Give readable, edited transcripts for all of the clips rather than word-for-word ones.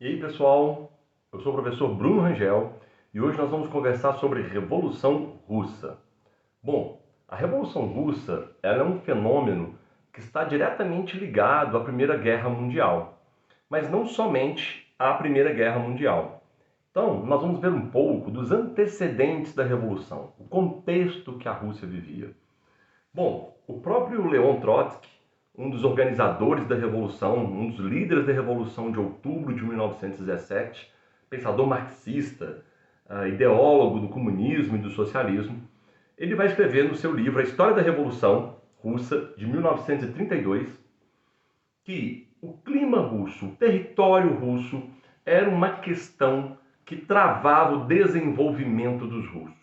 E aí, pessoal, eu sou o professor Bruno Rangel e hoje nós vamos conversar sobre Revolução Russa. Bom, a Revolução Russa ela é um fenômeno que está diretamente ligado à Primeira Guerra Mundial, mas não somente à Primeira Guerra Mundial. Então, nós vamos ver um pouco dos antecedentes da Revolução, o contexto que a Rússia vivia. Bom, o próprio Leon Trotsky, um dos organizadores da Revolução, um dos líderes da Revolução de outubro de 1917, pensador marxista, ideólogo do comunismo e do socialismo, ele vai escrever no seu livro A História da Revolução Russa, de 1932, que o clima russo, o território russo, era uma questão que travava o desenvolvimento dos russos.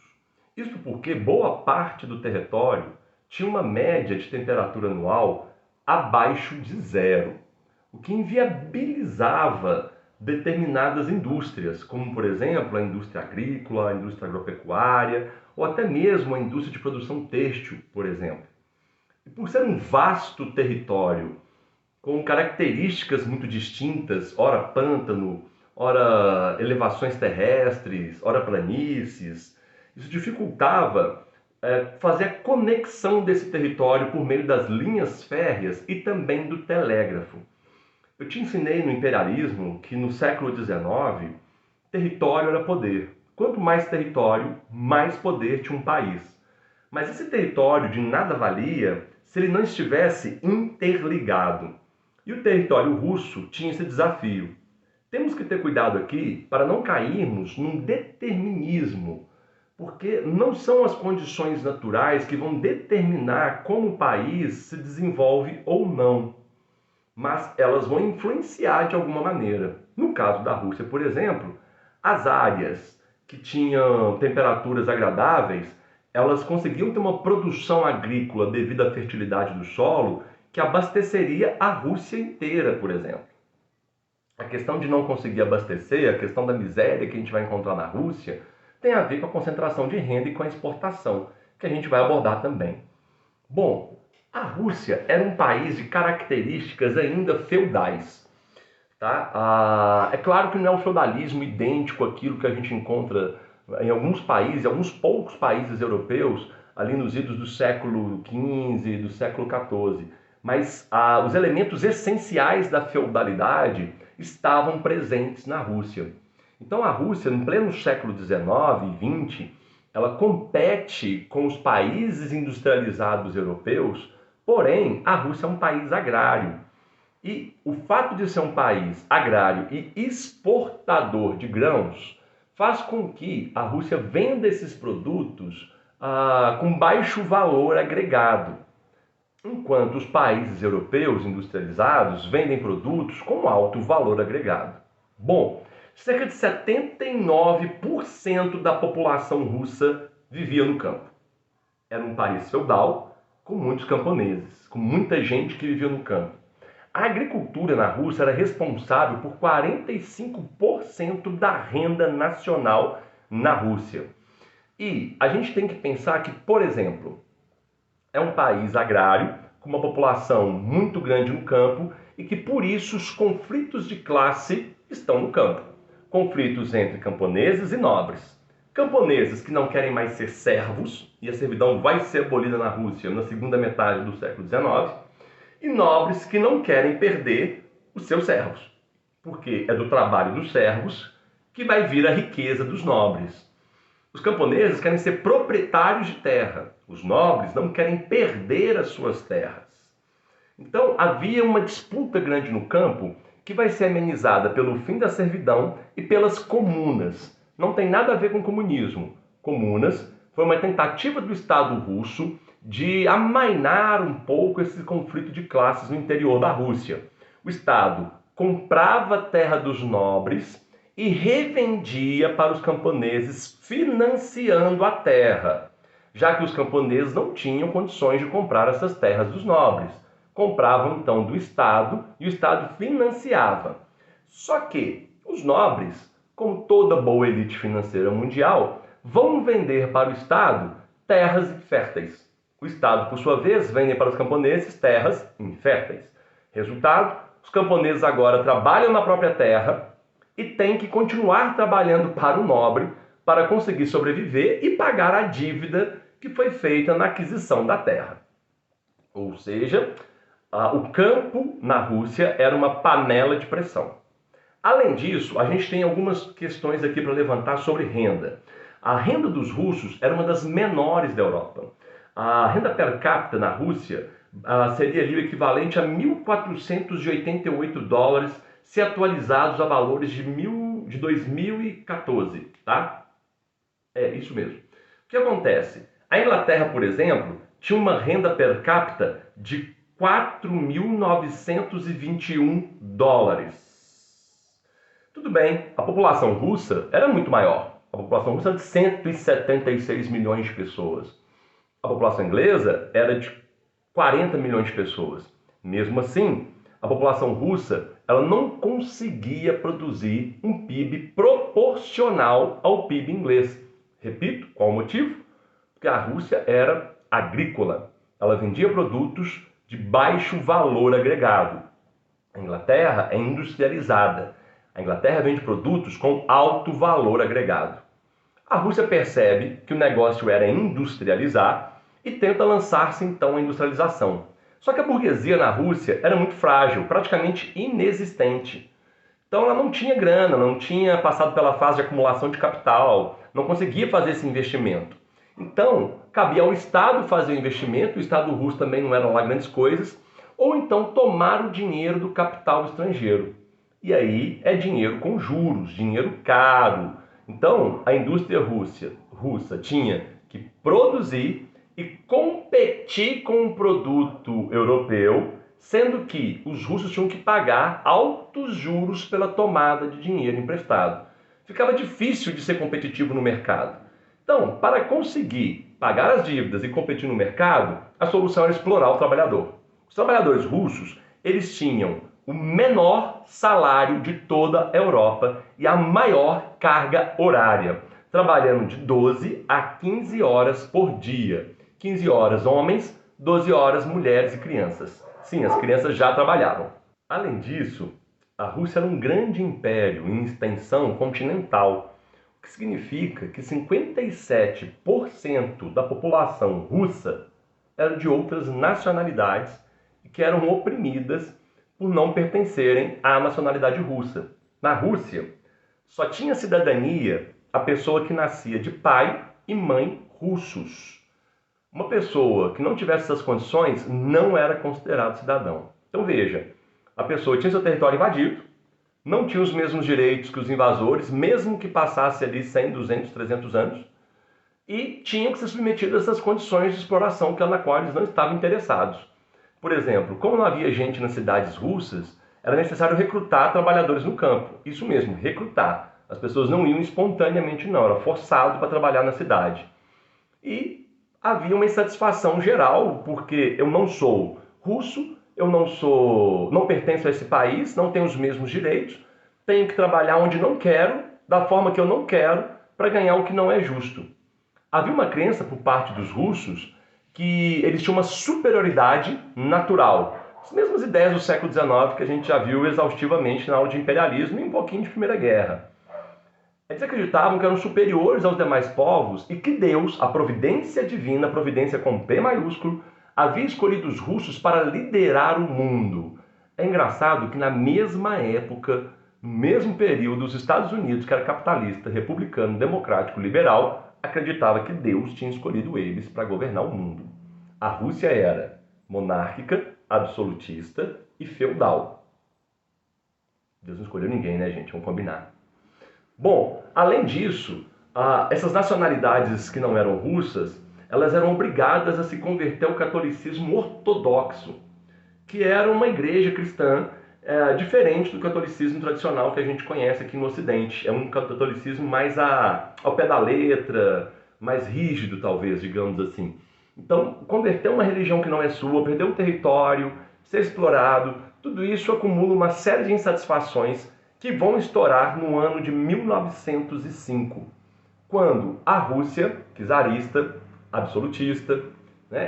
Isso porque boa parte do território tinha uma média de temperatura anual abaixo de zero, o que inviabilizava determinadas indústrias, como por exemplo a indústria agrícola, a indústria agropecuária ou até mesmo a indústria de produção têxtil, por exemplo. E por ser um vasto território com características muito distintas, ora pântano, ora elevações terrestres, ora planícies, isso dificultava fazer a conexão desse território por meio das linhas férreas e também do telégrafo. Eu te ensinei no imperialismo que no século XIX, território era poder. Quanto mais território, mais poder tinha um país. Mas esse território de nada valia se ele não estivesse interligado. E o território russo tinha esse desafio. Temos que ter cuidado aqui para não cairmos num determinismo, porque não são as condições naturais que vão determinar como o país se desenvolve ou não, mas elas vão influenciar de alguma maneira. No caso da Rússia, por exemplo, as áreas que tinham temperaturas agradáveis, elas conseguiam ter uma produção agrícola devido à fertilidade do solo que abasteceria a Rússia inteira, por exemplo. A questão de não conseguir abastecer, a questão da miséria que a gente vai encontrar na Rússia, tem a ver com a concentração de renda e com a exportação, que a gente vai abordar também. Bom, a Rússia era um país de características ainda feudais. Tá? É claro que não é um feudalismo idêntico àquilo que a gente encontra em alguns países, em alguns poucos países europeus, ali nos idos do século XV, do século XIV. Mas os elementos essenciais da feudalidade estavam presentes na Rússia. Então a Rússia, em pleno século XIX e XX, ela compete com os países industrializados europeus, porém a Rússia é um país agrário. E o fato de ser um país agrário e exportador de grãos faz com que a Rússia venda esses produtos com baixo valor agregado, enquanto os países europeus industrializados vendem produtos com alto valor agregado. Bom, cerca de 79% da população russa vivia no campo. Era um país feudal com muitos camponeses, com muita gente que vivia no campo. A agricultura na Rússia era responsável por 45% da renda nacional na Rússia. E a gente tem que pensar que, por exemplo, é um país agrário, com uma população muito grande no campo e que por isso os conflitos de classe estão no campo. Conflitos entre camponeses e nobres. Camponeses que não querem mais ser servos, e a servidão vai ser abolida na Rússia na segunda metade do século XIX, e nobres que não querem perder os seus servos, porque é do trabalho dos servos que vai vir a riqueza dos nobres. Os camponeses querem ser proprietários de terra. Os nobres não querem perder as suas terras. Então havia uma disputa grande no campo que vai ser amenizada pelo fim da servidão e pelas comunas. Não tem nada a ver com comunismo. Comunas foi uma tentativa do Estado russo de amainar um pouco esse conflito de classes no interior da Rússia. O Estado comprava a terra dos nobres e revendia para os camponeses, financiando a terra, já que os camponeses não tinham condições de comprar essas terras dos nobres. Compravam então do Estado e o Estado financiava. Só que os nobres, como toda boa elite financeira mundial, vão vender para o Estado terras inférteis. O Estado, por sua vez, vende para os camponeses terras inférteis. Resultado, os camponeses agora trabalham na própria terra, e tem que continuar trabalhando para o nobre para conseguir sobreviver e pagar a dívida que foi feita na aquisição da terra. Ou seja, o campo na Rússia era uma panela de pressão. Além disso, a gente tem algumas questões aqui para levantar sobre renda. A renda dos russos era uma das menores da Europa. A renda per capita na Rússia seria ali o equivalente a 1.488 dólares, se atualizados a valores de 2014, tá? É isso mesmo. O que acontece? A Inglaterra, por exemplo, tinha uma renda per capita de 4.921 dólares. Tudo bem, a população russa era muito maior. A população russa era de 176 milhões de pessoas. A população inglesa era de 40 milhões de pessoas. Mesmo assim, a população russa ela não conseguia produzir um PIB proporcional ao PIB inglês. Repito, qual o motivo? Porque a Rússia era agrícola. Ela vendia produtos de baixo valor agregado. A Inglaterra é industrializada. A Inglaterra vende produtos com alto valor agregado. A Rússia percebe que o negócio era industrializar e tenta lançar-se então à industrialização. Só que a burguesia na Rússia era muito frágil, praticamente inexistente. Então ela não tinha grana, não tinha passado pela fase de acumulação de capital, não conseguia fazer esse investimento. Então, cabia ao Estado fazer o investimento, o Estado russo também não era lá grandes coisas, ou então tomar o dinheiro do capital estrangeiro. E aí é dinheiro com juros, dinheiro caro. Então, a indústria russa tinha que produzir e competir com um produto europeu, sendo que os russos tinham que pagar altos juros pela tomada de dinheiro emprestado. Ficava difícil de ser competitivo no mercado. Então, para conseguir pagar as dívidas e competir no mercado, a solução era explorar o trabalhador. Os trabalhadores russos, eles tinham o menor salário de toda a Europa e a maior carga horária, trabalhando de 12 a 15 horas por dia. 15 horas homens, 12 horas mulheres e crianças. Sim, as crianças já trabalhavam. Além disso, a Rússia era um grande império em extensão continental, o que significa que 57% da população russa era de outras nacionalidades e que eram oprimidas por não pertencerem à nacionalidade russa. Na Rússia, só tinha cidadania a pessoa que nascia de pai e mãe russos. Uma pessoa que não tivesse essas condições não era considerado cidadão. Então veja, a pessoa tinha seu território invadido, não tinha os mesmos direitos que os invasores, mesmo que passasse ali 100, 200, 300 anos, e tinham que ser submetidos a essas condições de exploração na qual eles não estavam interessados. Por exemplo, como não havia gente nas cidades russas, era necessário recrutar trabalhadores no campo. Isso mesmo, recrutar. As pessoas não iam espontaneamente não, era forçado para trabalhar na cidade. E havia uma insatisfação geral, porque eu não sou russo, eu não pertenço a esse país, não tenho os mesmos direitos, tenho que trabalhar onde não quero, da forma que eu não quero, para ganhar o que não é justo. Havia uma crença por parte dos russos que eles tinham uma superioridade natural. As mesmas ideias do século XIX que a gente já viu exaustivamente na aula de imperialismo e um pouquinho de Primeira Guerra. Eles acreditavam que eram superiores aos demais povos e que Deus, a providência divina, a providência com P maiúsculo, havia escolhido os russos para liderar o mundo. É engraçado que na mesma época, no mesmo período, os Estados Unidos, que era capitalista, republicano, democrático, liberal, acreditava que Deus tinha escolhido eles para governar o mundo. A Rússia era monárquica, absolutista e feudal. Deus não escolheu ninguém, né, gente? Vamos combinar. Bom, além disso, essas nacionalidades que não eram russas, elas eram obrigadas a se converter ao catolicismo ortodoxo, que era uma igreja cristã diferente do catolicismo tradicional que a gente conhece aqui no Ocidente. É um catolicismo mais ao pé da letra, mais rígido, talvez, digamos assim. Então, converter uma religião que não é sua, perder um território, ser explorado, tudo isso acumula uma série de insatisfações que vão estourar no ano de 1905, quando a Rússia, czarista, absolutista,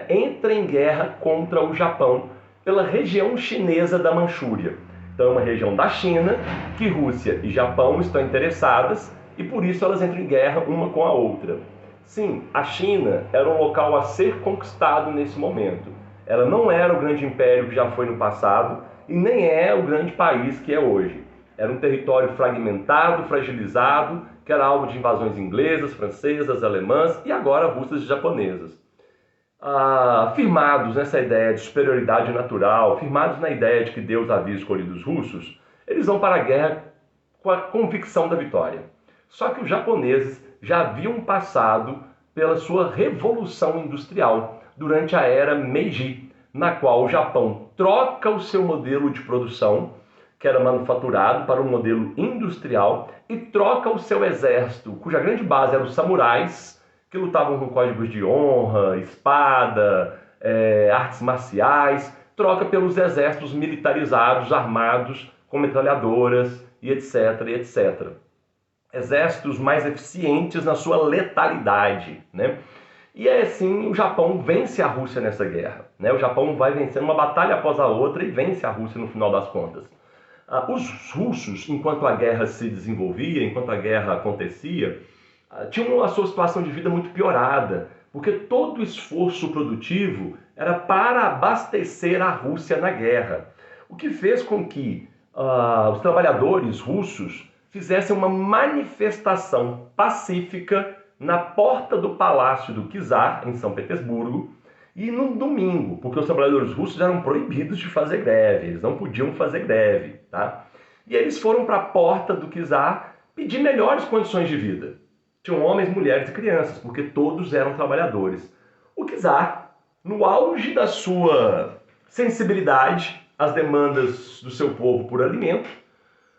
entra em guerra contra o Japão pela região chinesa da Manchúria. Então é uma região da China que Rússia e Japão estão interessadas e por isso elas entram em guerra uma com a outra. Sim, a China era um local a ser conquistado nesse momento. Ela não era o grande império que já foi no passado e nem é o grande país que é hoje. Era um território fragmentado, fragilizado, que era alvo de invasões inglesas, francesas, alemãs e agora russas e japonesas. Firmados nessa ideia de superioridade natural, firmados na ideia de que Deus havia escolhido os russos, eles vão para a guerra com a convicção da vitória. Só que os japoneses já haviam passado pela sua revolução industrial durante a era Meiji, na qual o Japão troca o seu modelo de produção, que era manufaturado, para um modelo industrial e troca o seu exército, cuja grande base eram os samurais, que lutavam com códigos de honra, espada, artes marciais, troca pelos exércitos militarizados, armados, com metralhadoras e etc, e etc. Exércitos mais eficientes na sua letalidade, né? E assim o Japão vence a Rússia nessa guerra, né? O Japão vai vencendo uma batalha após a outra e vence a Rússia no final das contas. Os russos, enquanto a guerra se desenvolvia, enquanto a guerra acontecia, tinham a sua situação de vida muito piorada, porque todo o esforço produtivo era para abastecer a Rússia na guerra. O que fez com que os trabalhadores russos fizessem uma manifestação pacífica na porta do Palácio do Czar, em São Petersburgo, e no domingo, porque os trabalhadores russos eram proibidos de fazer greve, eles não podiam fazer greve, tá? E eles foram para a porta do Czar pedir melhores condições de vida. Tinham homens, mulheres e crianças, porque todos eram trabalhadores. O Czar, no auge da sua sensibilidade às demandas do seu povo por alimento,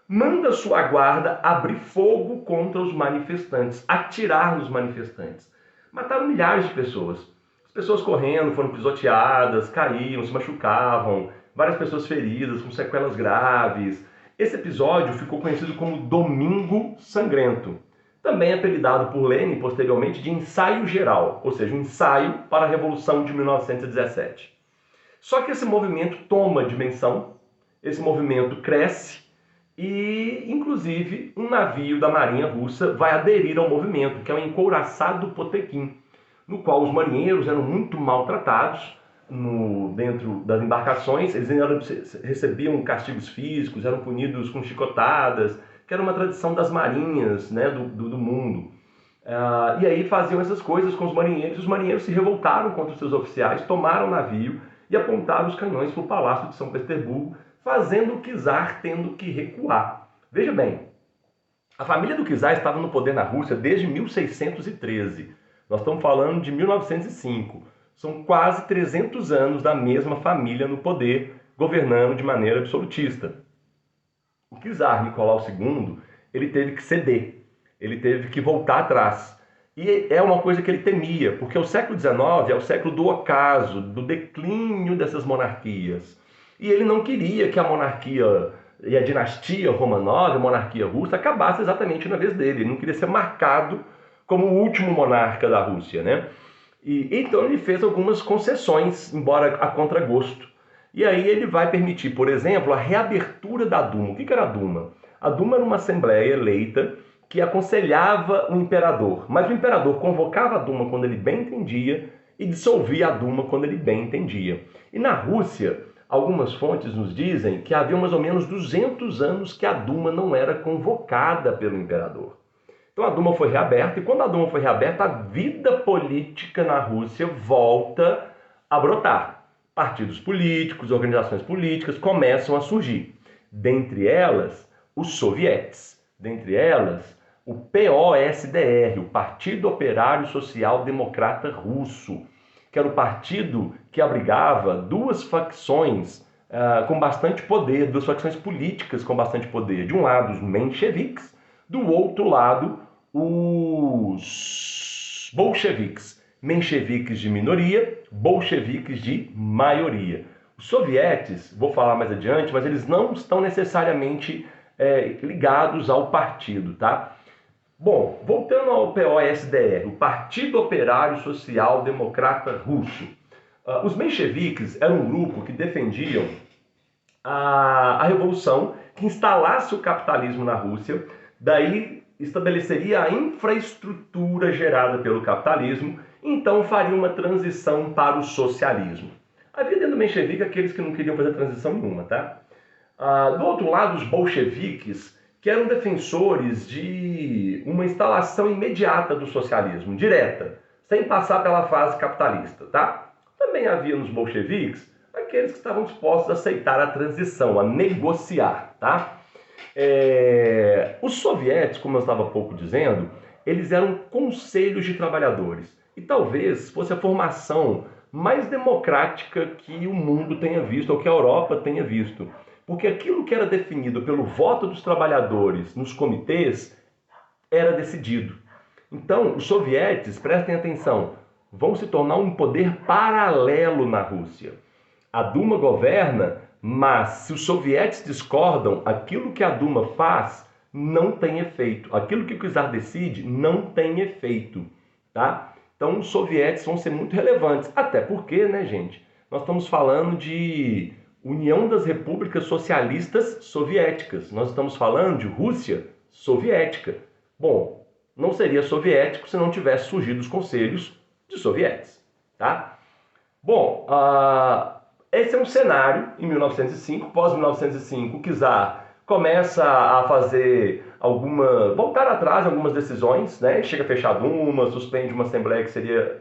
manda sua guarda abrir fogo contra os manifestantes, atirar nos manifestantes. Mataram milhares de pessoas. As pessoas correndo, foram pisoteadas, caíam, se machucavam, várias pessoas feridas, com sequelas graves. Esse episódio ficou conhecido como Domingo Sangrento, também apelidado por Lenin posteriormente de ensaio geral, ou seja, um ensaio para a Revolução de 1917. Só que esse movimento toma dimensão, esse movimento cresce e, inclusive, um navio da Marinha Russa vai aderir ao movimento, que é o encouraçado Potemkin, no qual os marinheiros eram muito maltratados dentro das embarcações, eles ainda recebiam castigos físicos, eram punidos com chicotadas, que era uma tradição das marinhas, né, do mundo. E aí faziam essas coisas com os marinheiros se revoltaram contra os seus oficiais, tomaram o navio e apontaram os canhões para o Palácio de São Petersburgo, fazendo o Czar tendo que recuar. Veja bem, a família do Czar estava no poder na Rússia desde 1613. Nós estamos falando de 1905. São quase 300 anos da mesma família no poder, governando de maneira absolutista. O Czar Nicolau II, ele teve que ceder, ele teve que voltar atrás. E é uma coisa que ele temia, porque o século XIX é o século do ocaso, do declínio dessas monarquias. E ele não queria que a monarquia e a dinastia Romanov, a monarquia russa, acabasse exatamente na vez dele. Ele não queria ser marcado como o último monarca da Rússia, né? Então ele fez algumas concessões, embora a contragosto. E aí ele vai permitir, por exemplo, a reabertura da Duma. O que era a Duma? A Duma era uma assembleia eleita que aconselhava o imperador. Mas o imperador convocava a Duma quando ele bem entendia e dissolvia a Duma quando ele bem entendia. E na Rússia, algumas fontes nos dizem que havia mais ou menos 200 anos que a Duma não era convocada pelo imperador. Então a Duma foi reaberta, e quando a Duma foi reaberta, a vida política na Rússia volta a brotar. Partidos políticos, organizações políticas começam a surgir. Dentre elas, os sovietes. Dentre elas, o POSDR, o Partido Operário Social Democrata Russo, que era o partido que abrigava duas facções com bastante poder, duas facções políticas com bastante poder. De um lado, os mencheviques, do outro lado, os bolcheviques. Mencheviques de minoria, bolcheviques de maioria. Os sovietes, vou falar mais adiante, mas eles não estão necessariamente ligados ao partido, tá? Bom, voltando ao POSDR, o Partido Operário Social Democrata Russo. Os mencheviques eram um grupo que defendiam a revolução que instalasse o capitalismo na Rússia, daí estabeleceria a infraestrutura gerada pelo capitalismo, então faria uma transição para o socialismo. Havia dentro do menchevique aqueles que não queriam fazer transição nenhuma, tá? Do outro lado, os bolcheviques, que eram defensores de uma instalação imediata do socialismo, direta, sem passar pela fase capitalista, tá? Também havia nos bolcheviques aqueles que estavam dispostos a aceitar a transição, a negociar, tá? Os soviéticos, como eu estava há pouco dizendo, eles eram conselhos de trabalhadores. E talvez fosse a formação mais democrática que o mundo tenha visto, ou que a Europa tenha visto. Porque aquilo que era definido pelo voto dos trabalhadores nos comitês era decidido. Então, os sovietes, prestem atenção, vão se tornar um poder paralelo na Rússia. A Duma governa, mas se os sovietes discordam, aquilo que a Duma faz não tem efeito. Aquilo que o czar decide não tem efeito, tá? Então, os sovietes vão ser muito relevantes. Até porque, né, gente, nós estamos falando de União das Repúblicas Socialistas Soviéticas. Nós estamos falando de Rússia soviética. Bom, não seria soviético se não tivesse surgido os conselhos de sovietes, tá? Bom, esse é um cenário em 1905, pós-1905, o czar começa a fazer voltar atrás em algumas decisões, né? Chega a fechar a Duma, suspende uma assembleia que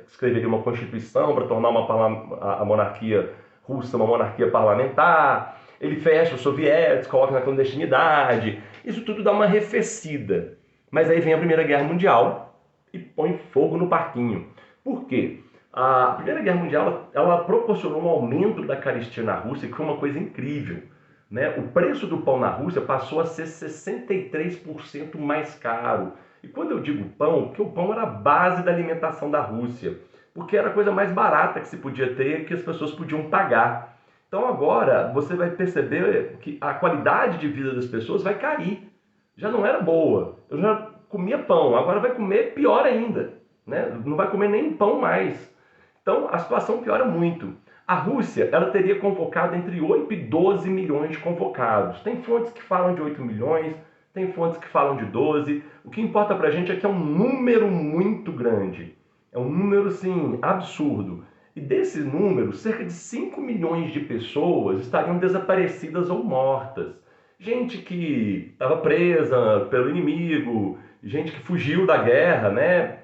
escreveria uma constituição para tornar a monarquia russa uma monarquia parlamentar, ele fecha os sovietes, coloca na clandestinidade, isso tudo dá uma arrefecida. Mas aí vem a Primeira Guerra Mundial e põe fogo no parquinho. Por quê? A Primeira Guerra Mundial ela proporcionou um aumento da carestia na Rússia, que foi uma coisa incrível, né? O preço do pão na Rússia passou a ser 63% mais caro. E quando eu digo pão, porque o pão era a base da alimentação da Rússia, porque era a coisa mais barata que se podia ter, que as pessoas podiam pagar. Então agora você vai perceber que a qualidade de vida das pessoas vai cair. Já não era boa. Eu já comia pão, agora vai comer pior ainda, né? Não vai comer nem pão mais. Então a situação piora muito. A Rússia ela teria convocado entre 8 e 12 milhões de convocados. Tem fontes que falam de 8 milhões, tem fontes que falam de 12. O que importa pra gente é que é um número muito grande. É um número, assim, absurdo. E desse número, cerca de 5 milhões de pessoas estariam desaparecidas ou mortas. Gente que estava presa pelo inimigo, gente que fugiu da guerra, né?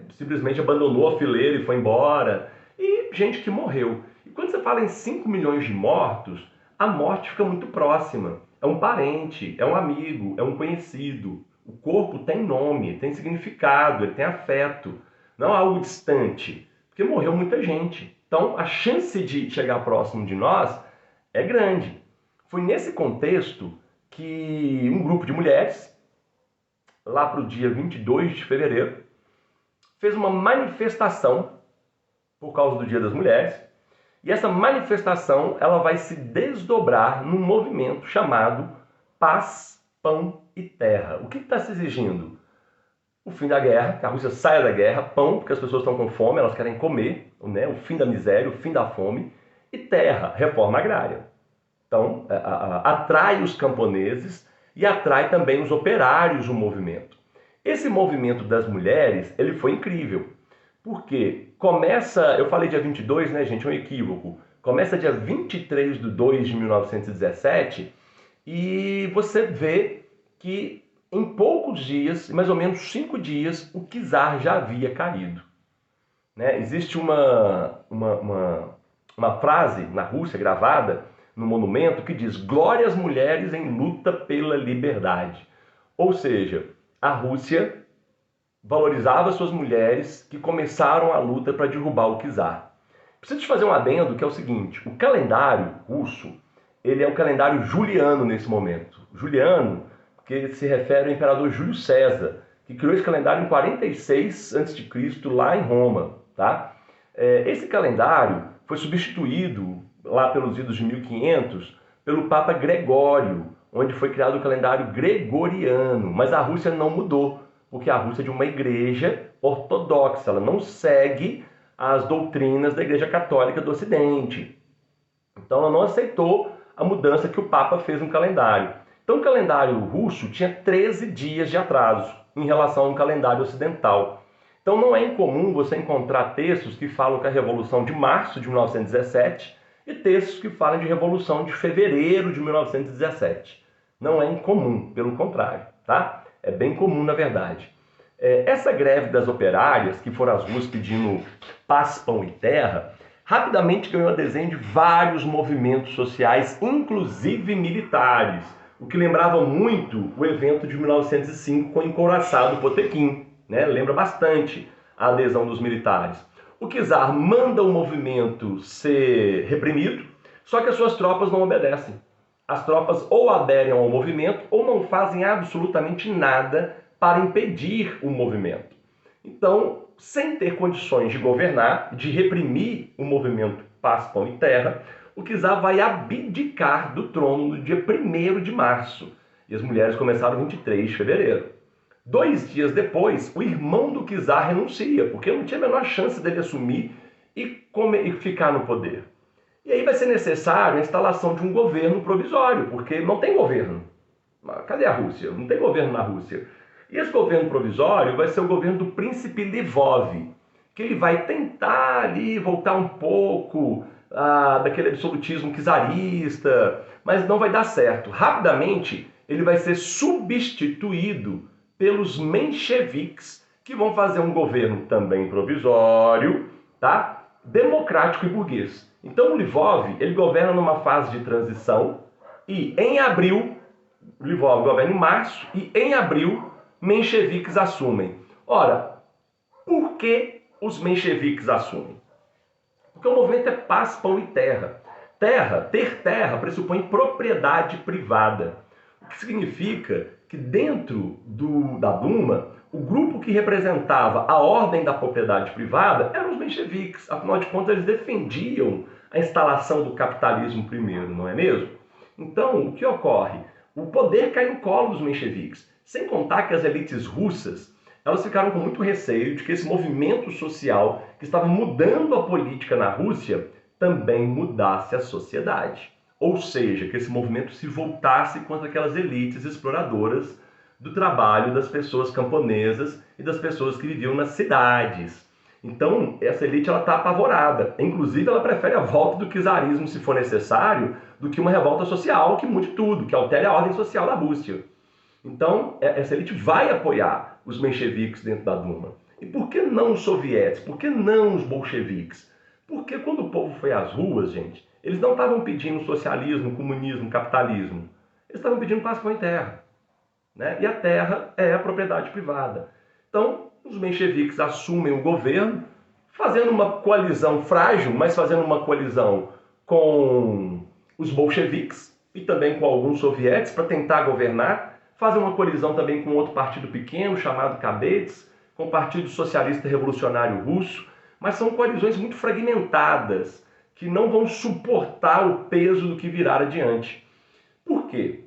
Simplesmente abandonou a fileira e foi embora. E gente que morreu. E quando você fala em 5 milhões de mortos, a morte fica muito próxima. É um parente, é um amigo, é um conhecido. O corpo tem nome, tem significado, ele tem afeto. Não é algo distante, porque morreu muita gente. Então, a chance de chegar próximo de nós é grande. Foi nesse contexto que um grupo de mulheres, lá para o dia 22 de fevereiro, fez uma manifestação por causa do Dia das Mulheres. E essa manifestação ela vai se desdobrar num movimento chamado Paz, Pão e Terra. O que está se exigindo? O fim da guerra, que a Rússia saia da guerra, pão, porque as pessoas estão com fome, elas querem comer, né? O fim da miséria, o fim da fome, e terra, reforma agrária. Então, atrai os camponeses e atrai também os operários o movimento. Esse movimento das mulheres, ele foi incrível, porque começa, eu falei dia 22, né, gente, é um equívoco, começa dia 23 de 2 de 1917 e você vê que em poucos dias, mais ou menos 5 dias, o czar já havia caído. Né? Existe uma frase na Rússia gravada no monumento que diz: glória às mulheres em luta pela liberdade. Ou seja, a Rússia valorizava suas mulheres que começaram a luta para derrubar o czar. Preciso te fazer um adendo que é o seguinte: o calendário russo ele é o calendário juliano nesse momento. Juliano, que se refere ao imperador Júlio César, que criou esse calendário em 46 a.C., lá em Roma. Tá? Esse calendário foi substituído, lá pelos idos de 1500, pelo Papa Gregório, onde foi criado o calendário gregoriano. Mas a Rússia não mudou, porque a Rússia é de uma igreja ortodoxa, ela não segue as doutrinas da Igreja Católica do Ocidente. Então ela não aceitou a mudança que o Papa fez no calendário. Então o calendário russo tinha 13 dias de atraso em relação ao calendário ocidental. Então não é incomum você encontrar textos que falam que a Revolução de Março de 1917 e textos que falam de Revolução de Fevereiro de 1917. Não é incomum, pelo contrário, tá? É bem comum na verdade. Essa greve das operárias, que foram as ruas pedindo paz, pão e terra, rapidamente ganhou adesão de vários movimentos sociais, inclusive militares, o que lembrava muito o evento de 1905 com o encouraçado Potemkin, né? Lembra bastante a adesão dos militares. O czar manda o movimento ser reprimido, só que as suas tropas não obedecem. As tropas ou aderem ao movimento ou não fazem absolutamente nada para impedir o movimento. Então, sem ter condições de governar, de reprimir o movimento Paz, Pão e Terra, o czar vai abdicar do trono no dia 1º de março. E as mulheres começaram 23 de fevereiro. 2 dias depois, o irmão do czar renuncia, porque não tinha a menor chance dele assumir e ficar no poder. E aí vai ser necessário a instalação de um governo provisório, porque não tem governo. Cadê a Rússia? Não tem governo na Rússia. E esse governo provisório vai ser o governo do príncipe Lvov, que ele vai tentar ali voltar um pouco daquele absolutismo czarista, mas não vai dar certo. Rapidamente, ele vai ser substituído pelos mencheviques, que vão fazer um governo também provisório, tá? Democrático e burguês. Então o Lvov, ele governa numa fase de transição e em abril, o Lvov governa em março e em abril mencheviques assumem. Ora, por que os mencheviques assumem? Porque o movimento é paz, pão e terra. Ter terra pressupõe propriedade privada. O que significa que dentro da Duma, o grupo que representava a ordem da propriedade privada eram os mencheviques. Afinal de contas, eles defendiam a instalação do capitalismo primeiro, não é mesmo? Então, o que ocorre? O poder cai no colo dos mencheviques. Sem contar que as elites russas, elas ficaram com muito receio de que esse movimento social que estava mudando a política na Rússia também mudasse a sociedade. Ou seja, que esse movimento se voltasse contra aquelas elites exploradoras do trabalho das pessoas camponesas e das pessoas que viviam nas cidades. Então, essa elite está apavorada. Inclusive, ela prefere a volta do czarismo, se for necessário, do que uma revolta social que mude tudo, que altere a ordem social da Rússia. Então, essa elite vai apoiar os mencheviques dentro da Duma. E por que não os soviéticos? Por que não os bolcheviques? Porque quando o povo foi às ruas, gente, eles não estavam pedindo socialismo, comunismo, capitalismo. Eles estavam pedindo paz, pão e terra. Né? E a terra é a propriedade privada. Então, os mencheviques assumem o governo, fazendo uma coalizão frágil, mas fazendo uma coalizão com os bolcheviques e também com alguns soviéticos para tentar governar. Fazem uma coalizão também com outro partido pequeno chamado Kadets, com o Partido Socialista Revolucionário Russo, mas são coalizões muito fragmentadas, que não vão suportar o peso do que virá adiante. Por quê?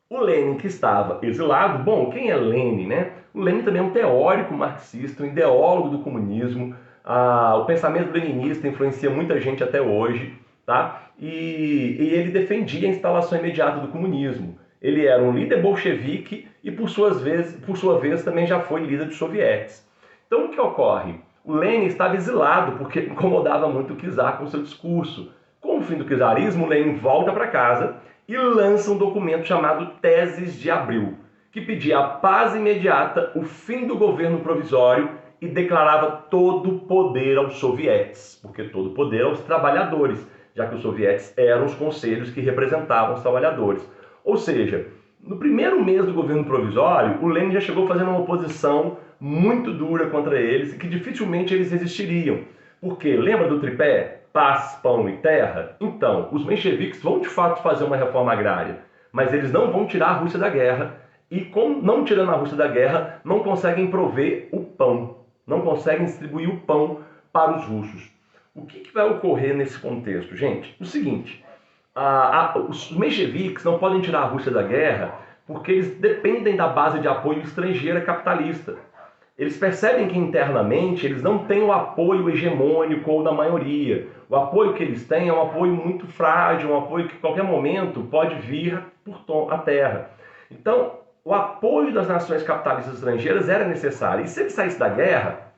O Lenin, que estava exilado, bom, quem é Lenin, né? O Lenin também é um teórico marxista, um ideólogo do comunismo. O pensamento leninista influencia muita gente até hoje, tá? E ele defendia a instalação imediata do comunismo. Ele era um líder bolchevique e, por sua vez, também já foi líder dos sovietes. Então, o que ocorre? O Lenin estava exilado porque incomodava muito o czar com seu discurso. Com o fim do czarismo, o Lenin volta para casa e lança um documento chamado Teses de Abril, que pedia a paz imediata, o fim do governo provisório e declarava todo o poder aos sovietes, porque todo o poder aos trabalhadores, já que os sovietes eram os conselhos que representavam os trabalhadores. Ou seja, no primeiro mês do governo provisório, o Lenin já chegou fazendo uma oposição muito dura contra eles e que dificilmente eles resistiriam. Porque lembra do tripé? Paz, pão e terra? Então, os mencheviques vão de fato fazer uma reforma agrária, mas eles não vão tirar a Rússia da guerra e, não tirando a Rússia da guerra, não conseguem prover o pão, não conseguem distribuir o pão para os russos. O que vai ocorrer nesse contexto, gente? O seguinte, os mencheviques não podem tirar a Rússia da guerra porque eles dependem da base de apoio estrangeira capitalista. Eles percebem que internamente eles não têm o apoio hegemônico ou da maioria. O apoio que eles têm é um apoio muito frágil, um apoio que a qualquer momento pode vir por a terra. Então, o apoio das nações capitalistas estrangeiras era necessário. E se ele saísse da guerra,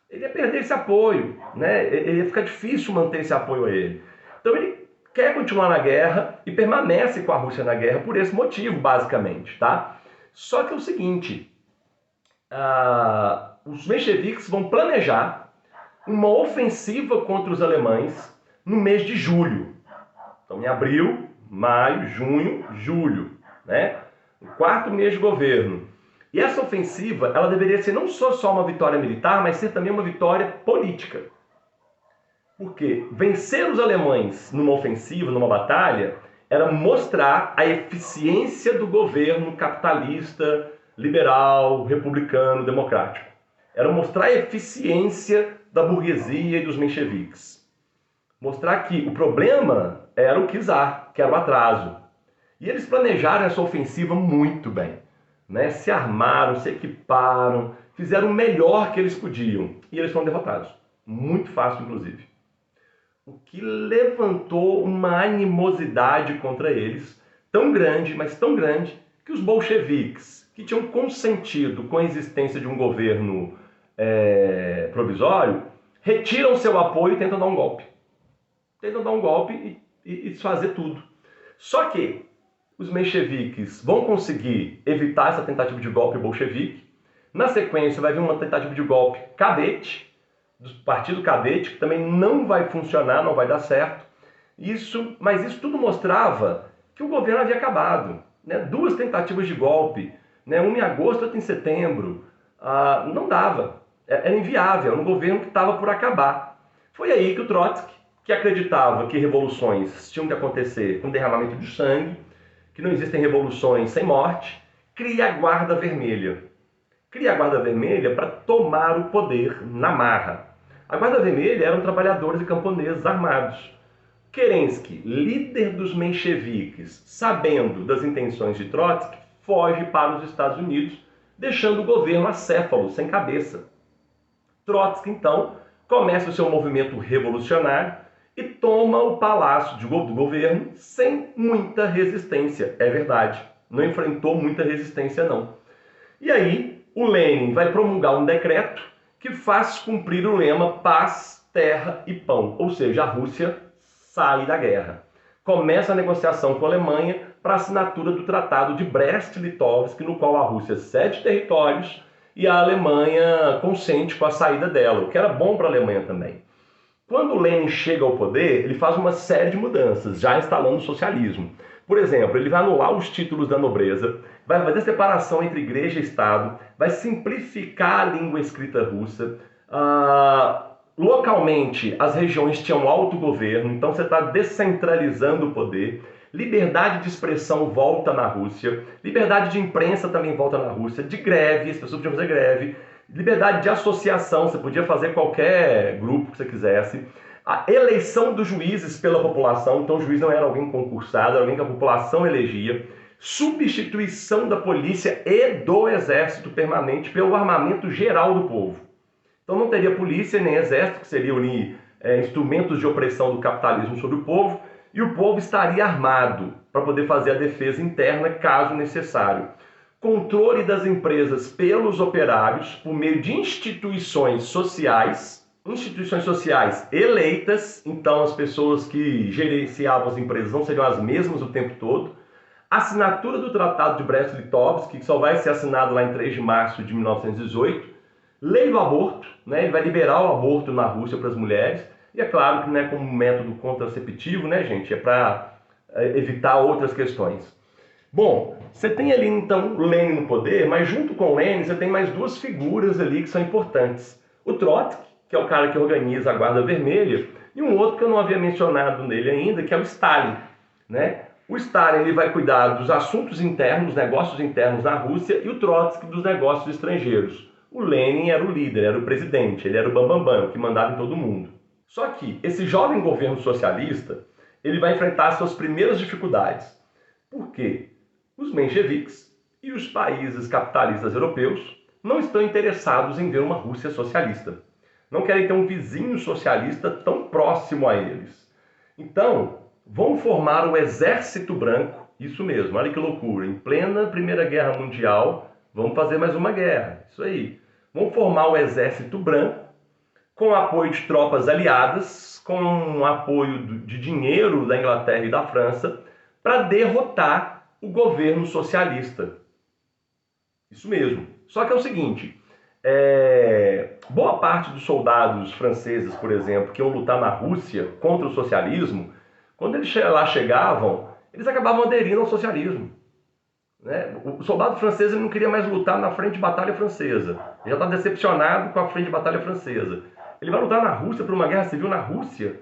ele ia perder esse apoio, né? Ele ia ficar difícil manter esse apoio a ele. Então ele quer continuar na guerra e permanece com a Rússia na guerra por esse motivo, basicamente, tá? Só que é o seguinte, os mencheviques vão planejar uma ofensiva contra os alemães no mês de julho. Então, em abril, maio, junho, julho, né? O quarto mês de governo. E essa ofensiva, ela deveria ser não só uma vitória militar, mas ser também uma vitória política. Porque vencer os alemães numa ofensiva, numa batalha, era mostrar a eficiência do governo capitalista, liberal, republicano, democrático. Era mostrar a eficiência da burguesia e dos mencheviques. Mostrar que o problema era o czar, que era o atraso. E eles planejaram essa ofensiva muito bem, né? Se armaram, se equiparam, fizeram o melhor que eles podiam. E eles foram derrotados. Muito fácil, inclusive. O que levantou uma animosidade contra eles, tão grande, mas tão grande, que os bolcheviques, que tinham consentido com a existência de um governo provisório, retiram seu apoio e tentam dar um golpe. Tentam dar um golpe e desfazer tudo. Só que os mencheviques vão conseguir evitar essa tentativa de golpe bolchevique. Na sequência vai vir uma tentativa de golpe cadete, do partido cadete, que também não vai funcionar, não vai dar certo. Mas isso tudo mostrava que o governo havia acabado, né? Duas tentativas de golpe, né? Uma em agosto, outra em setembro. Não dava, era inviável, era um governo que estava por acabar. Foi aí que o Trotsky, que acreditava que revoluções tinham que acontecer com derramamento de sangue, que não existem revoluções sem morte, cria a Guarda Vermelha. Cria a Guarda Vermelha para tomar o poder na marra. A Guarda Vermelha eram trabalhadores e camponeses armados. Kerensky, líder dos mencheviques, sabendo das intenções de Trotsky, foge para os Estados Unidos, deixando o governo acéfalo, sem cabeça. Trotsky, então, começa o seu movimento revolucionário e toma o palácio do governo sem muita resistência, é verdade. Não enfrentou muita resistência, não. E aí, o Lenin vai promulgar um decreto que faz cumprir o lema paz, terra e pão. Ou seja, a Rússia sai da guerra. Começa a negociação com a Alemanha para a assinatura do Tratado de Brest-Litovsk, no qual a Rússia cede territórios e a Alemanha consente com a saída dela, o que era bom para a Alemanha também. Quando Lenin chega ao poder, ele faz uma série de mudanças, já instalando o socialismo. Por exemplo, ele vai anular os títulos da nobreza, vai fazer separação entre igreja e Estado, vai simplificar a língua escrita russa. Localmente, as regiões tinham autogoverno, então você está descentralizando o poder. Liberdade de expressão volta na Rússia, liberdade de imprensa também volta na Rússia, de greve, as pessoas podiam fazer greve, liberdade de associação, você podia fazer qualquer grupo que você quisesse. A eleição dos juízes pela população, então o juiz não era alguém concursado, era alguém que a população elegia. Substituição da polícia e do exército permanente pelo armamento geral do povo. Então não teria polícia nem exército, que seriam instrumentos de opressão do capitalismo sobre o povo, e o povo estaria armado para poder fazer a defesa interna, caso necessário. Controle das empresas pelos operários por meio de instituições sociais eleitas, então as pessoas que gerenciavam as empresas não seriam as mesmas o tempo todo. Assinatura do Tratado de Brest-Litovsk, que só vai ser assinado lá em 3 de março de 1918. Lei do aborto, né? Ele vai liberar o aborto na Rússia para as mulheres. E é claro que não é como método contraceptivo, né, gente? É para evitar outras questões. Bom, você tem ali então Lenin no poder, mas junto com Lenin você tem mais duas figuras ali que são importantes. O Trotsky, que é o cara que organiza a Guarda Vermelha, e um outro que eu não havia mencionado nele ainda, que é o Stalin, né? O Stalin ele vai cuidar dos assuntos internos, negócios internos na Rússia, e o Trotsky dos negócios estrangeiros. O Lenin era o líder, era o presidente, ele era o bambambam, que mandava em todo mundo. Só que esse jovem governo socialista, ele vai enfrentar suas primeiras dificuldades. Por quê? Os mencheviques e os países capitalistas europeus não estão interessados em ver uma Rússia socialista. Não querem ter um vizinho socialista tão próximo a eles. Então, vão formar o Exército Branco, isso mesmo, olha que loucura, em plena Primeira Guerra Mundial, vamos fazer mais uma guerra, isso aí. Vão formar o Exército Branco, com apoio de tropas aliadas, com apoio de dinheiro da Inglaterra e da França, para derrotar o governo socialista. Isso mesmo. Só que é o seguinte, boa parte dos soldados franceses, por exemplo, que iam lutar na Rússia contra o socialismo, quando eles lá chegavam, eles acabavam aderindo ao socialismo. Né? O soldado francês ele não queria mais lutar na frente de batalha francesa. Ele já está decepcionado com a frente de batalha francesa. Ele vai lutar na Rússia por uma guerra civil na Rússia?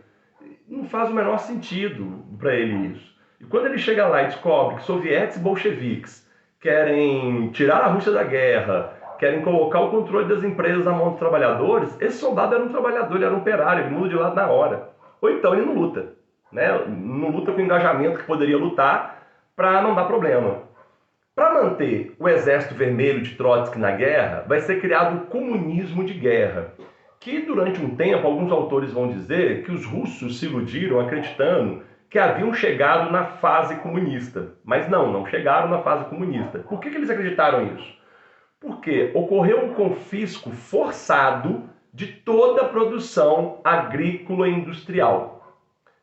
Não faz o menor sentido para ele isso. E quando ele chega lá e descobre que soviéticos e bolcheviques querem tirar a Rússia da guerra, querem colocar o controle das empresas na mão dos trabalhadores, esse soldado era um trabalhador, ele era um operário, ele muda de lado na hora. Ou então ele não luta. Né? Não luta com o engajamento que poderia lutar para não dar problema. Para manter o Exército Vermelho de Trotsky na guerra, vai ser criado o comunismo de guerra, que durante um tempo alguns autores vão dizer que os russos se iludiram acreditando que haviam chegado na fase comunista. Mas não chegaram na fase comunista. Por que eles acreditaram isso? Porque ocorreu um confisco forçado de toda a produção agrícola e industrial.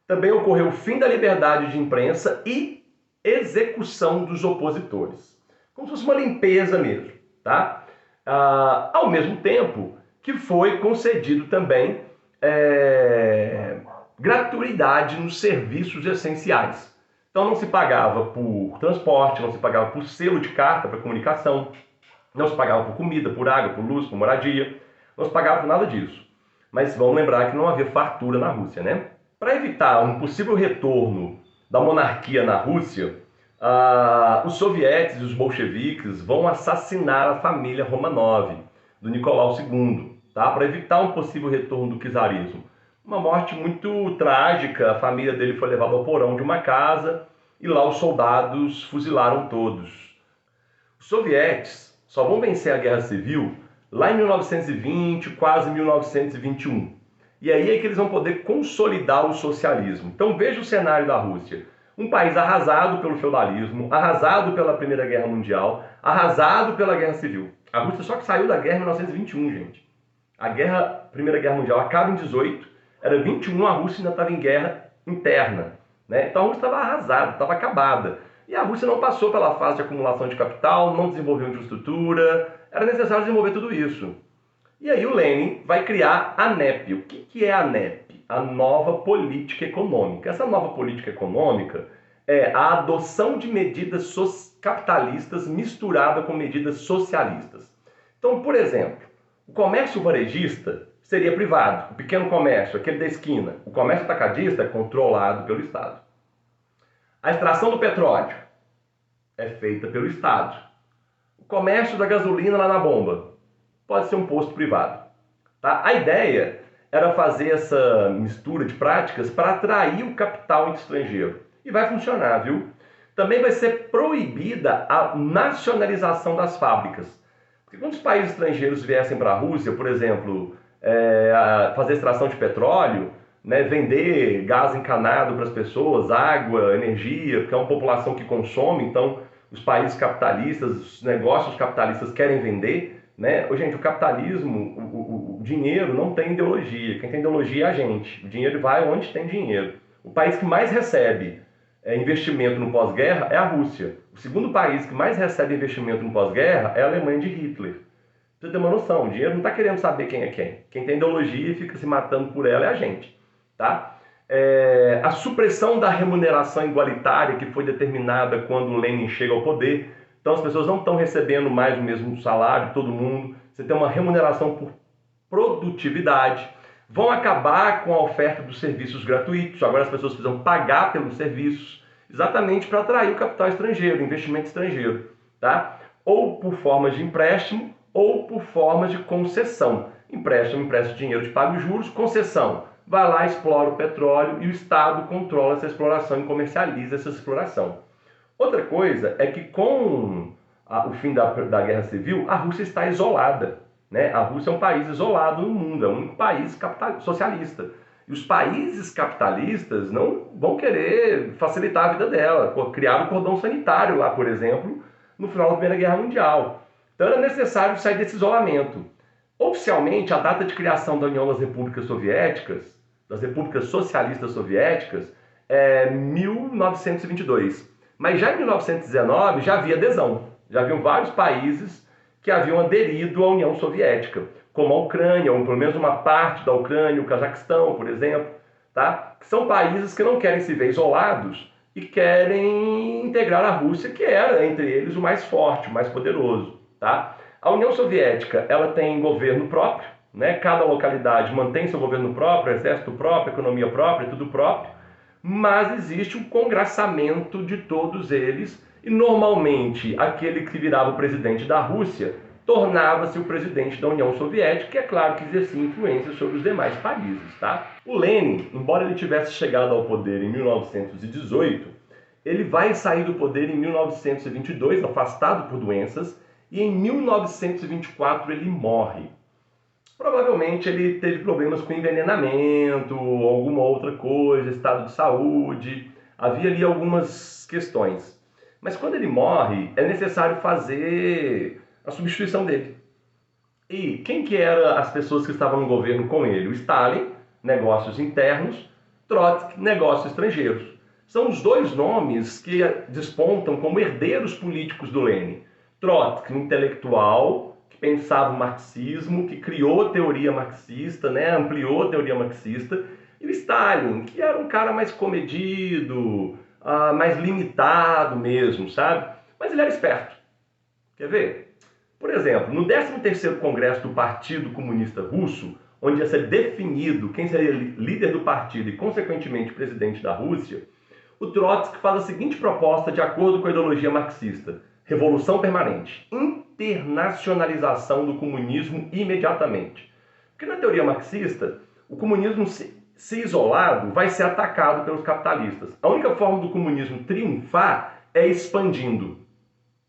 Também ocorreu o fim da liberdade de imprensa e execução dos opositores. Como se fosse uma limpeza mesmo, tá? Ao mesmo tempo que foi concedido também gratuidade nos serviços essenciais. Então não se pagava por transporte, não se pagava por selo de carta para comunicação, não se pagava por comida, por água, por luz, por moradia, não se pagava por nada disso. Mas vamos lembrar que não havia fartura na Rússia, né? Para evitar um possível retorno da monarquia na Rússia, os soviéticos e os bolcheviques vão assassinar a família Romanov, do Nicolau II, tá? Para evitar um possível retorno do czarismo. Uma morte muito trágica, a família dele foi levada ao porão de uma casa e lá os soldados fuzilaram todos. Os soviéticos só vão vencer a Guerra Civil lá em 1920, quase 1921. E aí é que eles vão poder consolidar o socialismo. Então veja o cenário da Rússia. Um país arrasado pelo feudalismo, arrasado pela Primeira Guerra Mundial, arrasado pela Guerra Civil. A Rússia só que saiu da guerra em 1921, gente. A Primeira Guerra Mundial acaba em 18, era 21, a Rússia ainda estava em guerra interna. Né? Então a Rússia estava arrasada, estava acabada. E a Rússia não passou pela fase de acumulação de capital, não desenvolveu infraestrutura, era necessário desenvolver tudo isso. E aí o Lenin vai criar a NEP. O que é a NEP? A nova política econômica. Essa nova política econômica é a adoção de medidas capitalistas misturada com medidas socialistas. Então, por exemplo, o comércio varejista seria privado, o pequeno comércio, aquele da esquina. O comércio atacadista é controlado pelo Estado. A extração do petróleo é feita pelo Estado. O comércio da gasolina lá na bomba pode ser um posto privado. Tá? A ideia era fazer essa mistura de práticas para atrair o capital estrangeiro. E vai funcionar, viu? Também vai ser proibida a nacionalização das fábricas. Porque quando os países estrangeiros viessem para a Rússia, por exemplo, fazer extração de petróleo, né, vender gás encanado para as pessoas, água, energia, porque é uma população que consome, então os países capitalistas, os negócios capitalistas querem vender. Né? Gente, o capitalismo, o dinheiro não tem ideologia. Quem tem ideologia é a gente. O dinheiro vai onde tem dinheiro. O país que mais recebe investimento no pós-guerra é a Rússia. O segundo país que mais recebe investimento no pós-guerra é a Alemanha de Hitler. Pra você ter uma noção, o dinheiro não está querendo saber quem é quem. Quem tem ideologia e fica se matando por ela é a gente. Tá? A supressão da remuneração igualitária que foi determinada quando Lenin chega ao poder. Então as pessoas não estão recebendo mais o mesmo salário, todo mundo. Você tem uma remuneração por produtividade. Vão acabar com a oferta dos serviços gratuitos. Agora as pessoas precisam pagar pelos serviços, exatamente para atrair o capital estrangeiro, o investimento estrangeiro. Tá? Ou por formas de empréstimo, ou por formas de concessão. Empréstimo, empresta dinheiro de pago juros, concessão. Vai lá, explora o petróleo e o Estado controla essa exploração e comercializa essa exploração. Outra coisa é que com o fim da Guerra Civil, a Rússia está isolada. Né? A Rússia é um país isolado no mundo, é o único país socialista. E os países capitalistas não vão querer facilitar a vida dela. Criaram o cordão sanitário lá, por exemplo, no final da Primeira Guerra Mundial. Então era necessário sair desse isolamento. Oficialmente, a data de criação da União das Repúblicas Soviéticas, das Repúblicas Socialistas Soviéticas, é 1922. Mas já em 1919 já havia adesão. Já haviam vários países que haviam aderido à União Soviética, como a Ucrânia, ou pelo menos uma parte da Ucrânia, o Cazaquistão, por exemplo, tá? Que são países que não querem se ver isolados e querem integrar a Rússia, que era, entre eles, o mais forte, o mais poderoso. Tá? A União Soviética ela tem governo próprio, né? Cada localidade mantém seu governo próprio, exército próprio, economia própria, tudo próprio, mas existe um congraçamento de todos eles e normalmente aquele que virava o presidente da Rússia tornava-se o presidente da União Soviética, que é claro que exercia influência sobre os demais países. Tá? O Lenin, embora ele tivesse chegado ao poder em 1918, ele vai sair do poder em 1922, afastado por doenças, e em 1924 ele morre. Provavelmente ele teve problemas com envenenamento, alguma outra coisa, estado de saúde, havia ali algumas questões. Mas quando ele morre, é necessário fazer a substituição dele. E quem que eram as pessoas que estavam no governo com ele? O Stalin, negócios internos, Trotsky, negócios estrangeiros. São os dois nomes que despontam como herdeiros políticos do Lenin. Trotsky, intelectual, que pensava o marxismo, que criou a teoria marxista, né? Ampliou a teoria marxista. E o Stalin, que era um cara mais comedido, mais limitado mesmo, sabe? Mas ele era esperto. Quer ver? Por exemplo, no 13º Congresso do Partido Comunista Russo, onde ia ser definido quem seria líder do partido e, consequentemente, presidente da Rússia, o Trotsky faz a seguinte proposta de acordo com a ideologia marxista: revolução permanente, internacionalização do comunismo imediatamente. Porque na teoria marxista, o comunismo, se isolado, vai ser atacado pelos capitalistas. A única forma do comunismo triunfar é expandindo,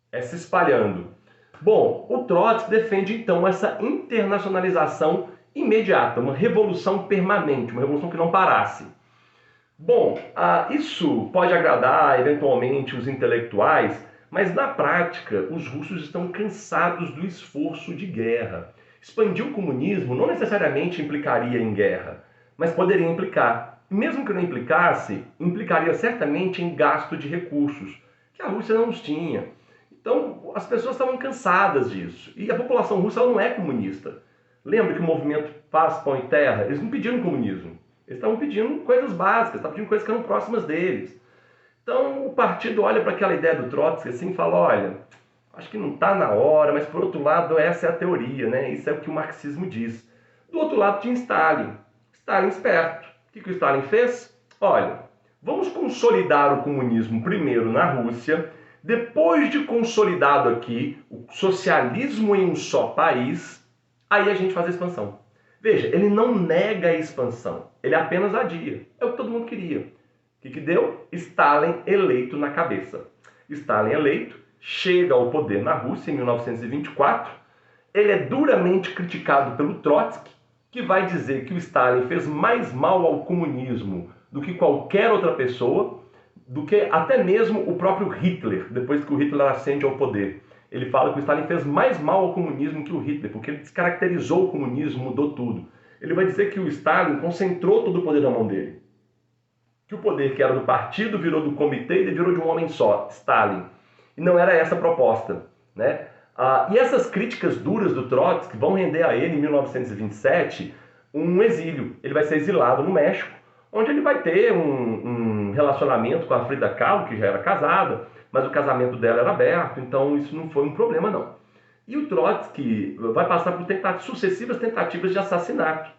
é se espalhando. Bom, o Trotsky defende então essa internacionalização imediata, uma revolução permanente, uma revolução que não parasse. Bom, isso pode agradar eventualmente os intelectuais, mas na prática os russos estão cansados do esforço de guerra. Expandir o comunismo não necessariamente implicaria em guerra, mas poderia implicar. E mesmo que não implicasse, implicaria certamente em gasto de recursos, que a Rússia não os tinha. Então, as pessoas estavam cansadas disso. E a população russa ela não é comunista. Lembra que o movimento Paz, Pão e Terra, eles não pediram comunismo. Eles estavam pedindo coisas básicas, estavam pedindo coisas que eram próximas deles. Então, o partido olha para aquela ideia do Trotsky assim e fala, olha, acho que não está na hora, mas por outro lado, essa é a teoria, né? Isso é o que o marxismo diz. Do outro lado tinha Stalin. Stalin esperto. O que o Stalin fez? Olha, vamos consolidar o comunismo primeiro na Rússia. Depois de consolidado aqui o socialismo em um só país, aí a gente faz a expansão. Veja, ele não nega a expansão, ele apenas adia. É o que todo mundo queria. O que deu? Stalin eleito na cabeça. Stalin eleito, chega ao poder na Rússia em 1924. Ele é duramente criticado pelo Trotsky, que vai dizer que o Stalin fez mais mal ao comunismo do que qualquer outra pessoa, do que até mesmo o próprio Hitler, depois que o Hitler ascende ao poder. Ele fala que o Stalin fez mais mal ao comunismo que o Hitler, porque ele descaracterizou o comunismo, mudou tudo. Ele vai dizer que o Stalin concentrou todo o poder na mão dele. Que o poder que era do partido virou do comitê e ele virou de um homem só, Stalin. E não era essa a proposta, né? E essas críticas duras do Trotsky vão render a ele, em 1927, um exílio. Ele vai ser exilado no México, onde ele vai ter um relacionamento com a Frida Kahlo, que já era casada, mas o casamento dela era aberto, então isso não foi um problema, não. E o Trotsky vai passar por sucessivas tentativas de assassinato,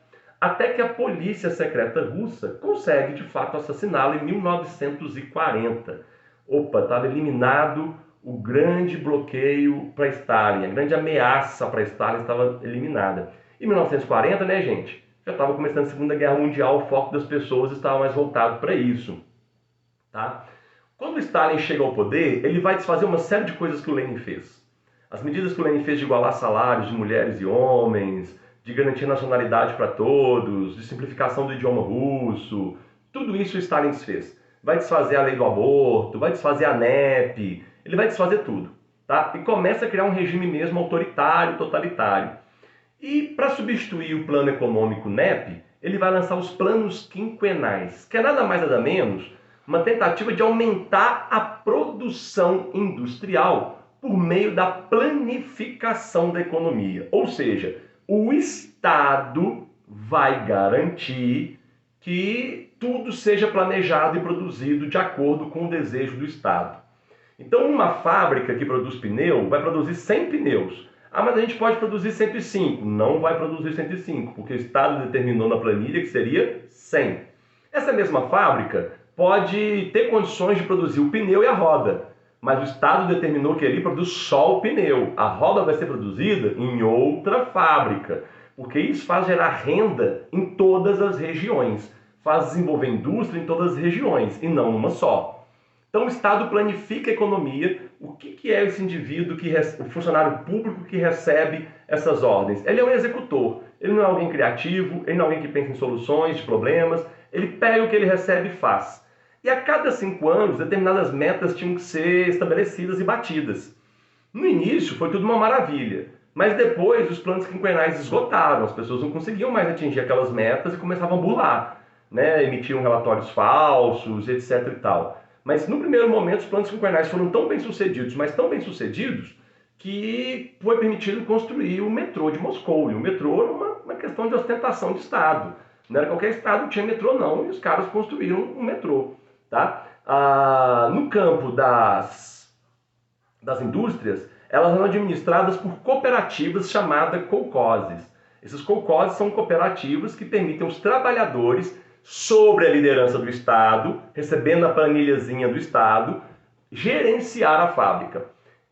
até que a polícia secreta russa consegue, de fato, assassiná-lo em 1940. Opa, estava eliminado o grande bloqueio para Stalin, a grande ameaça para Stalin estava eliminada. Em 1940, né, gente? Já estava começando a Segunda Guerra Mundial, o foco das pessoas estava mais voltado para isso. Tá? Quando Stalin chega ao poder, ele vai desfazer uma série de coisas que o Lenin fez. As medidas que o Lenin fez de igualar salários de mulheres e homens, de garantir nacionalidade para todos, de simplificação do idioma russo, tudo isso o Stalin desfez. Vai desfazer a lei do aborto, vai desfazer a NEP, ele vai desfazer tudo, tá? E começa a criar um regime mesmo autoritário, totalitário. E para substituir o plano econômico NEP, ele vai lançar os planos quinquenais, que é nada mais nada menos uma tentativa de aumentar a produção industrial por meio da planificação da economia. Ou seja, o Estado vai garantir que tudo seja planejado e produzido de acordo com o desejo do Estado. Então, uma fábrica que produz pneu vai produzir 100 pneus. Ah, mas a gente pode produzir 105. Não vai produzir 105, porque o Estado determinou na planilha que seria 100. Essa mesma fábrica pode ter condições de produzir o pneu e a roda, mas o Estado determinou que ali produz só o pneu. A roda vai ser produzida em outra fábrica, porque isso faz gerar renda em todas as regiões, faz desenvolver indústria em todas as regiões, e não uma só. Então o Estado planifica a economia. O que é esse indivíduo, o funcionário público que recebe essas ordens? Ele é um executor, ele não é alguém criativo, ele não é alguém que pensa em soluções de problemas, ele pega o que ele recebe e faz. E a cada 5 anos, determinadas metas tinham que ser estabelecidas e batidas. No início foi tudo uma maravilha, mas depois os planos quinquenais esgotaram, as pessoas não conseguiam mais atingir aquelas metas e começavam a burlar, né? Emitiam relatórios falsos, etc. e tal. Mas no primeiro momento os planos quinquenais foram tão bem sucedidos, mas tão bem sucedidos, que foi permitido construir o metrô de Moscou. E o metrô era uma questão de ostentação de Estado. Não era qualquer Estado que tinha metrô não, e os caras construíram um metrô. Tá? No campo das indústrias, elas eram administradas por cooperativas chamadas kolkhozes. Esses kolkhozes são cooperativas que permitem aos trabalhadores, sobre a liderança do Estado, recebendo a planilhazinha do Estado, gerenciar a fábrica.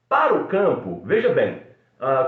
Para o campo, veja bem,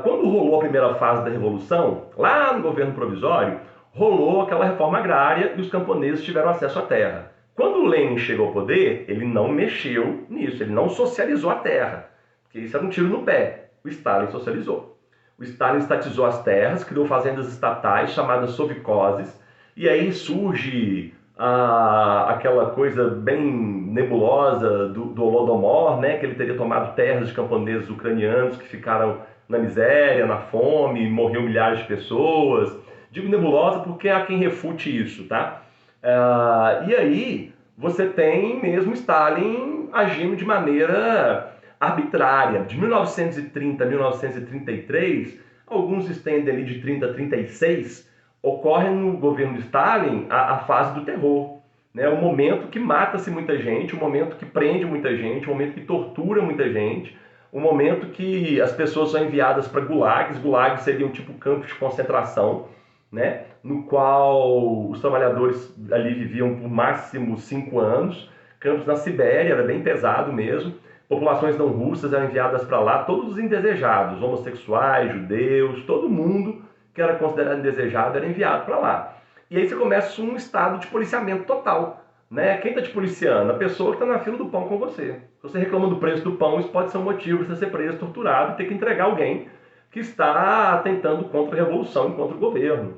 quando rolou a primeira fase da Revolução, lá no governo provisório, rolou aquela reforma agrária e os camponeses tiveram acesso à terra. Quando o Lenin chegou ao poder, ele não mexeu nisso, ele não socializou a terra, porque isso era um tiro no pé. O Stalin socializou. O Stalin estatizou as terras, criou fazendas estatais chamadas sovkhozes, e aí surge aquela coisa bem nebulosa do Holodomor, né? Que ele teria tomado terras de camponeses ucranianos que ficaram na miséria, na fome, morreu milhares de pessoas. Digo nebulosa porque há quem refute isso, tá? E aí você tem mesmo Stalin agindo de maneira arbitrária. De 1930 a 1933, alguns estendem ali de 30 a 36, ocorre no governo de Stalin a fase do terror, né? O momento que mata-se muita gente, o momento que prende muita gente, o momento que tortura muita gente, o momento que as pessoas são enviadas para gulags. Gulags seriam tipo campos de concentração, né? No qual os trabalhadores ali viviam por máximo 5 anos. Campos na Sibéria, era bem pesado mesmo. Populações não russas eram enviadas para lá, todos os indesejados, homossexuais, judeus, todo mundo que era considerado indesejado era enviado para lá. E aí você começa um estado de policiamento total, né? Quem está te policiando? A pessoa que está na fila do pão com você. Se você reclama do preço do pão, isso pode ser um motivo para você ser preso, torturado e ter que entregar alguém que está atentando contra a revolução e contra o governo.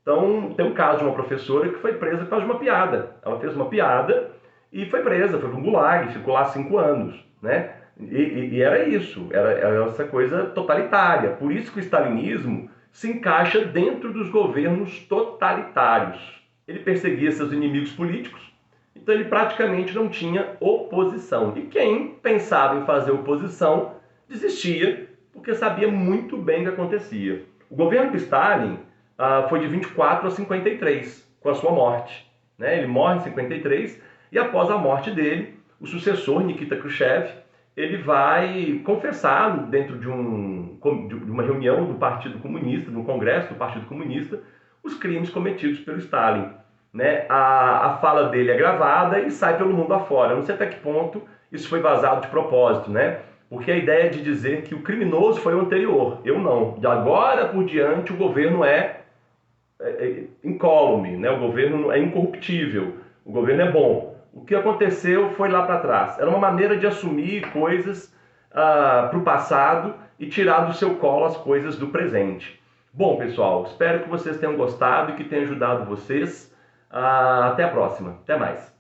Então, tem um caso de uma professora que foi presa por causa de uma piada. Ela fez uma piada e foi presa, foi para um gulag, ficou lá 5 anos, né? E era isso, era essa coisa totalitária. Por isso que o stalinismo se encaixa dentro dos governos totalitários. Ele perseguia seus inimigos políticos, então ele praticamente não tinha oposição. E quem pensava em fazer oposição desistia, porque sabia muito bem o que acontecia. O governo de Stalin foi de 24 a 53, com a sua morte, né? Ele morre em 53 e após a morte dele, o sucessor, Nikita Khrushchev, ele vai confessar dentro de uma reunião do Partido Comunista, no Congresso do Partido Comunista, os crimes cometidos pelo Stalin, né? A fala dele é gravada e sai pelo mundo afora. Eu não sei até que ponto isso foi vazado de propósito, né? Porque a ideia de dizer que o criminoso foi o anterior, eu não. De agora por diante o governo é incólume, né? O governo é incorruptível, o governo é bom. O que aconteceu foi lá para trás. Era uma maneira de assumir coisas para o passado e tirar do seu colo as coisas do presente. Bom, pessoal, espero que vocês tenham gostado e que tenha ajudado vocês. Até a próxima. Até mais.